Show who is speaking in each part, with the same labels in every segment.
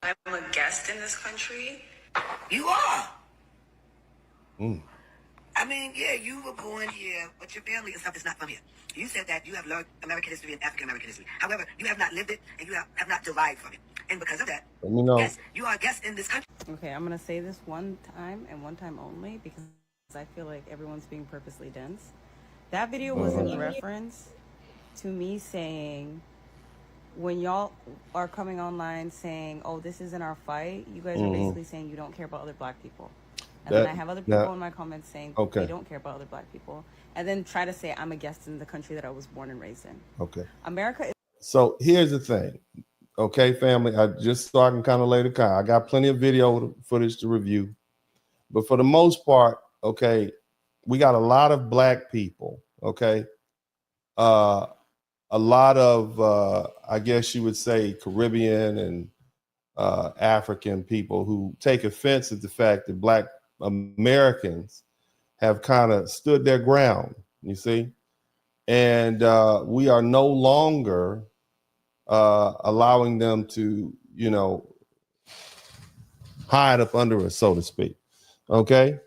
Speaker 1: I'm a guest in this country.
Speaker 2: You are.
Speaker 3: Mm.
Speaker 2: I mean, yeah, you were born here, but your family and stuff is not from here. You said that you have learned American history and African American history. However, you have not lived it and you have not derived from it. And because of that,
Speaker 3: Let me know.
Speaker 2: yes, you are a guest in this country.
Speaker 4: Okay, I'm gonna say this one time and one time only because I feel like everyone's being purposely dense. That video was in reference to me saying, when y'all are coming online saying, "Oh, this isn't our fight," you guys are basically saying you don't care about other black people. And then I have other people in my comments saying they don't care about other black people, and then try to say I'm a guest in the country that I was born and raised in.
Speaker 3: Okay.
Speaker 4: America is.
Speaker 3: So here's the thing. Okay, family, so I can kind of lay the car. I got plenty of video footage to review. But for the most part, okay, we got a lot of black people, okay? A lot of, I guess you would say, Caribbean and African people who take offense at the fact that black Americans have kind of stood their ground, you see? And we are no longer allowing them to, hide up under us, so to speak. Okay.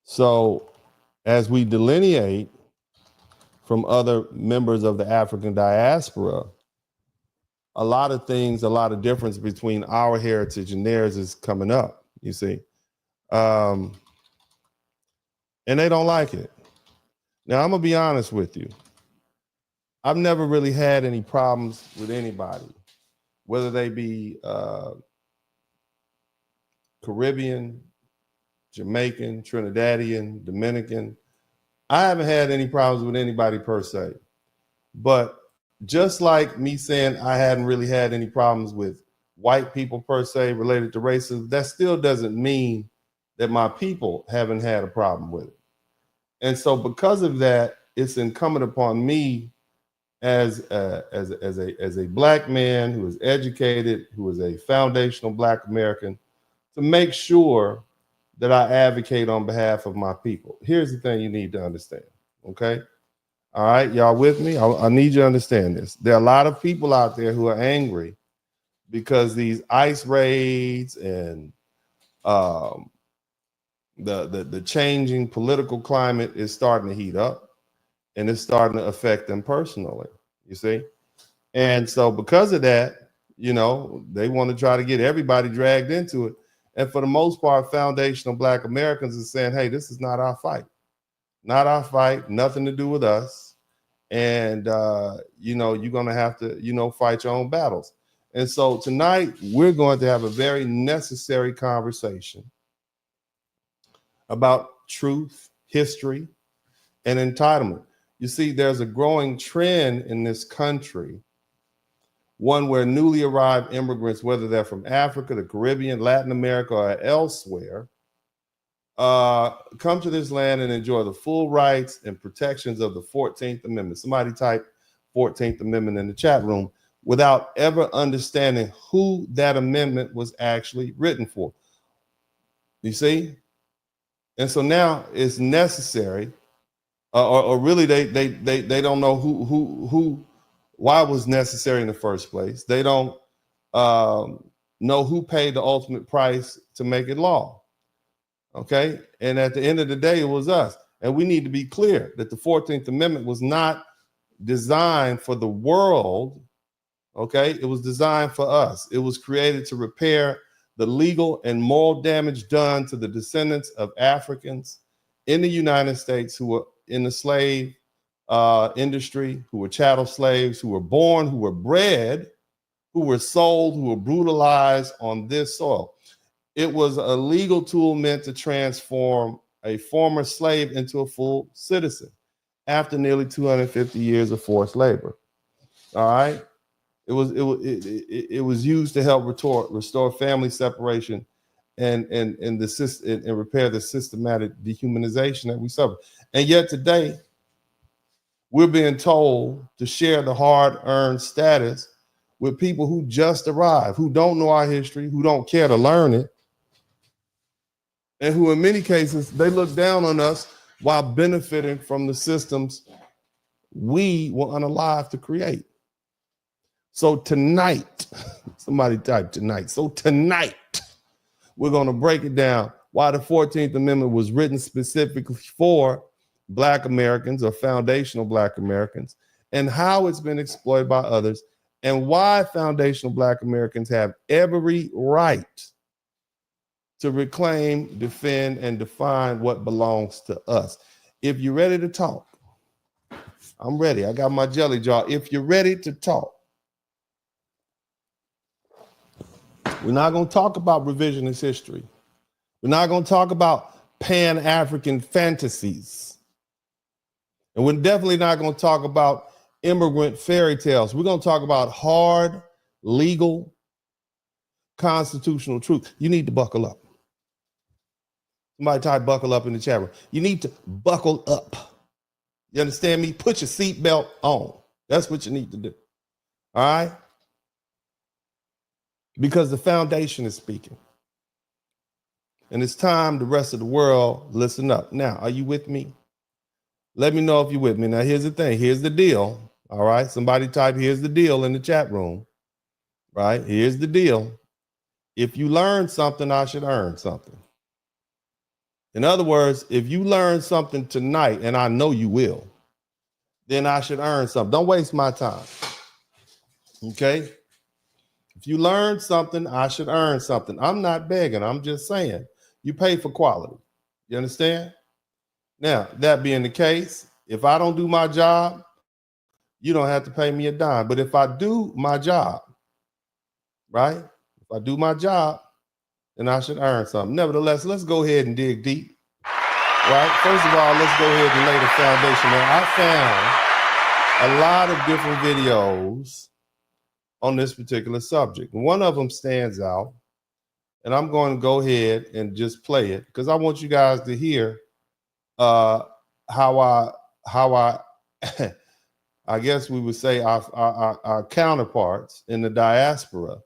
Speaker 3: So as we delineate from other members of the African diaspora, a lot of things, a lot of difference between our heritage and theirs is coming up, you see. And they don't like it. Now, I'm going to be honest with you. I've never really had any problems with anybody, whether they be Caribbean, Jamaican, Trinidadian, Dominican. I haven't had any problems with anybody per se. But just like me saying I hadn't really had any problems with white people per se related to racism, that still doesn't mean that my people haven't had a problem with it. And so because of that, it's incumbent upon me as a black man who is educated, who is a foundational black American, to make sure that I advocate on behalf of my people. Here's the thing you need to understand, okay? All right, y'all with me? I need you to understand this. There are a lot of people out there who are angry because these ICE raids and the changing political climate is starting to heat up, and it's starting to affect them personally, you see? And so because of that, they want to try to get everybody dragged into it. And for the most part, foundational black Americans are saying, hey, this is not our fight. Not our fight, nothing to do with us. And, you're going to have to, fight your own battles. And so tonight, we're going to have a very necessary conversation about truth, history, and entitlement. You see, there's a growing trend in this country, one where newly arrived immigrants, whether they're from Africa, the Caribbean, Latin America, or elsewhere, come to this land and enjoy the full rights and protections of the 14th Amendment. Somebody type 14th Amendment in the chat room without ever understanding who that amendment was actually written for. You see? And so now it's necessary, or really they don't know why it was necessary in the first place. They don't know who paid the ultimate price to make it law. Okay. And at the end of the day, it was us. And we need to be clear that the 14th Amendment was not designed for the world. Okay. It was designed for us. It was created to repair the legal and moral damage done to the descendants of Africans in the United States who were in the slave industry, who were chattel slaves, who were born, who were bred, who were sold, who were brutalized on this soil. It was a legal tool meant to transform a former slave into a full citizen after nearly 250 years of forced labor. All right. It was used to help restore family separation and repair the systematic dehumanization that we suffer. And yet today, we're being told to share the hard-earned status with people who just arrived, who don't know our history, who don't care to learn it, and who in many cases, they look down on us while benefiting from the systems we were unalive to create. So tonight, somebody type tonight. So tonight, we're going to break it down why the 14th Amendment was written specifically for Black Americans or foundational Black Americans, and how it's been exploited by others, and why foundational Black Americans have every right to reclaim, defend, and define what belongs to us. If you're ready to talk, I'm ready. I got my jelly jar. If you're ready to talk, we're not going to talk about revisionist history. We're not going to talk about Pan-African fantasies. And we're definitely not going to talk about immigrant fairy tales. We're going to talk about hard, legal, constitutional truth. You need to buckle up. Somebody type buckle up in the chat room. You need to buckle up. You understand me? Put your seatbelt on. That's what you need to do. All right? Because the foundation is speaking. And it's time the rest of the world listen up. Now, are you with me? Let me know if you're with me. Now, here's the thing. Here's the deal. All right? Somebody type, here's the deal in the chat room. Right? Here's the deal. If you learn something, I should earn something. In other words, if you learn something tonight, and I know you will, then I should earn something. Don't waste my time. Okay? If you learn something, I should earn something. I'm not begging. I'm just saying you pay for quality. You understand? Now, that being the case, if I don't do my job, you don't have to pay me a dime. But if I do my job, right? If I do my job, then I should earn something. Nevertheless, let's go ahead and dig deep. Right? First of all, let's go ahead and lay the foundation. Now, I found a lot of different videos on this particular subject. One of them stands out, and I'm going to go ahead and just play it because I want you guys to hear how I I guess we would say our counterparts in the diaspora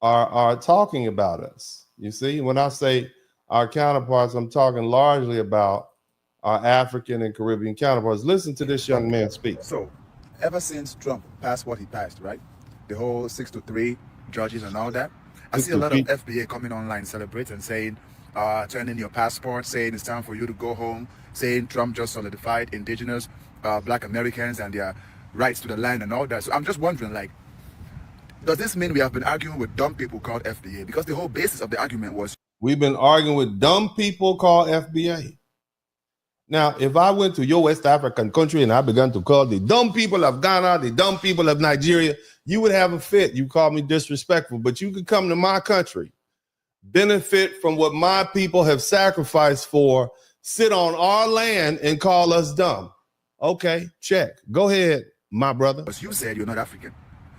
Speaker 3: are talking about us. You see, when I say our counterparts, I'm talking largely about our African and Caribbean counterparts. Listen to this young man speak.
Speaker 5: So, ever since Trump passed what he passed, right? The whole 6-3 judges and all that, I see a lot of FBA coming online celebrating, saying, turn in your passport, saying it's time for you to go home, saying Trump just solidified indigenous Black Americans and their rights to the land and all that. So I'm just wondering, like, does this mean we have been arguing with dumb people called FBA? Because the whole basis of the argument was
Speaker 3: we've been arguing with dumb people called FBA. Now, if I went to your West African country and I began to call the dumb people of Ghana, the dumb people of Nigeria, you would have a fit. You call me disrespectful, but you could come to my country, benefit from what my people have sacrificed for, sit on our land and call us dumb. Okay, check. Go ahead, my brother.
Speaker 5: Because you said you're not African.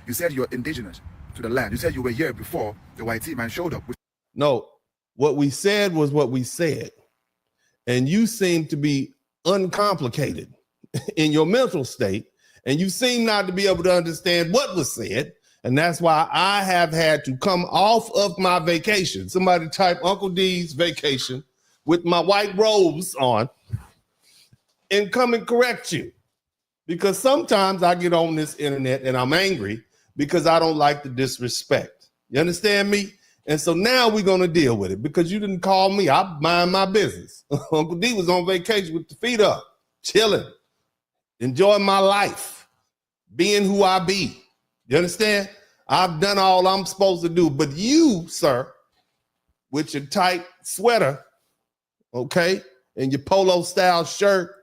Speaker 5: You said you're indigenous to the land. You said you were here before the white man showed up.
Speaker 3: No, what we said was what we said. And you seem to be uncomplicated in your mental state. And you seem not to be able to understand what was said. And that's why I have had to come off of my vacation. Somebody type Uncle D's vacation with my white robes on and come and correct you. Because sometimes I get on this internet and I'm angry because I don't like the disrespect. You understand me? And so now we're going to deal with it because you didn't call me. I mind my business. Uncle D was on vacation with the feet up, chilling, enjoying my life, being who I be. You understand? I've done all I'm supposed to do. But you, sir, with your tight sweater, okay, and your polo style shirt,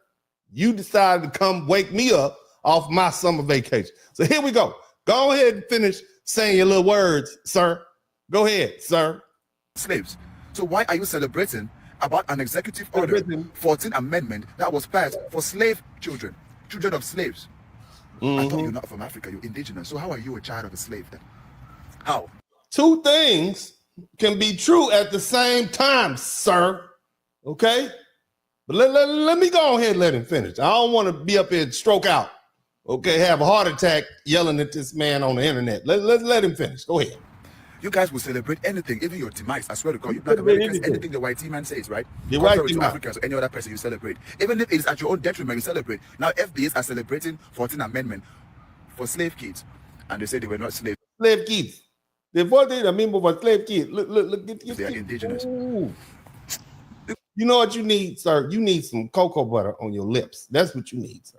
Speaker 3: you decided to come wake me up off my summer vacation. So here we go. Go ahead and finish saying your little words, sir. Go ahead, sir.
Speaker 5: Slaves. So why are you celebrating about an executive order, 14th Amendment, that was passed for slave children of slaves? I thought you're not from Africa, you're indigenous. So how are you a child of a slave then? How?
Speaker 3: Two things can be true at the same time, sir. Okay? But let me go ahead and let him finish. I don't want to be up here and stroke out. Okay, have a heart attack yelling at this man on the internet. Let him finish. Go ahead.
Speaker 5: You guys will celebrate anything, even your demise. I swear to God, you black
Speaker 3: Celebrate
Speaker 5: Americans,
Speaker 3: anything.
Speaker 5: anything the white man says, right?
Speaker 3: The white
Speaker 5: Contrary to
Speaker 3: man.
Speaker 5: Africans or any other person, you celebrate. Even if it is at your own detriment, you celebrate. Now, FBAs are celebrating 14th Amendment for slave kids, and they say they were not slaves.
Speaker 3: Slave kids. The 14th Amendment for slave kids. Look, get
Speaker 5: They are indigenous.
Speaker 3: Ooh. You know what you need, sir? You need some cocoa butter on your lips. That's what you need, sir.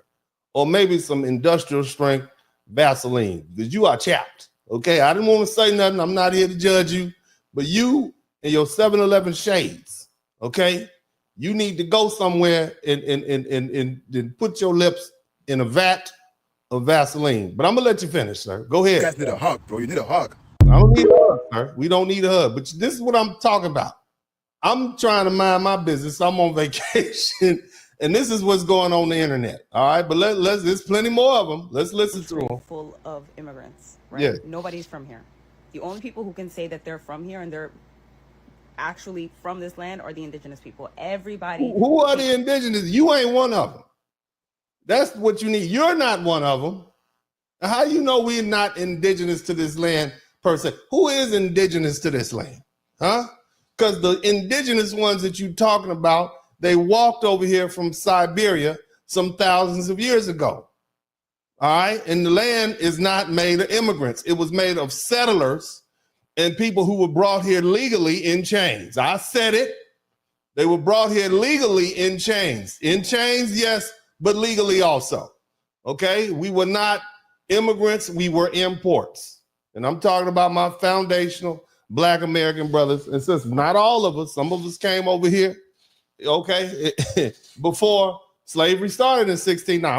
Speaker 3: Or maybe some industrial strength Vaseline, because you are chapped. Okay, I didn't want to say nothing. I'm not here to judge you, but you and your 7-Eleven shades, okay, you need to go somewhere and put your lips in a vat of Vaseline. But I'm gonna let you finish, sir. Go ahead.
Speaker 5: You guys need a hug, bro. You need a hug.
Speaker 3: I don't need a hug, sir. We don't need a hug. But this is what I'm talking about. I'm trying to mind my business. I'm on vacation, and this is what's going on the internet. All right, but let's. There's plenty more of them. Let's listen to them.
Speaker 4: Full of immigrants, right?
Speaker 3: Yeah.
Speaker 4: Nobody's from here. The only people who can say that they're from here and they're actually from this land are the indigenous people. Everybody.
Speaker 3: Who are the indigenous? You ain't one of them. That's what you need. You're not one of them. How you know we're not indigenous to this land per se? Who is indigenous to this land? Huh? Because the indigenous ones that you're talking about, they walked over here from Siberia some thousands of years ago. All right. And the land is not made of immigrants. It was made of settlers and people who were brought here legally in chains. I said it. They were brought here legally in chains. In chains, yes, but legally also. Okay. We were not immigrants. We were imports. And I'm talking about my foundational Black American brothers and sisters. Not all of us. Some of us came over here, okay, before slavery started in 16. Now,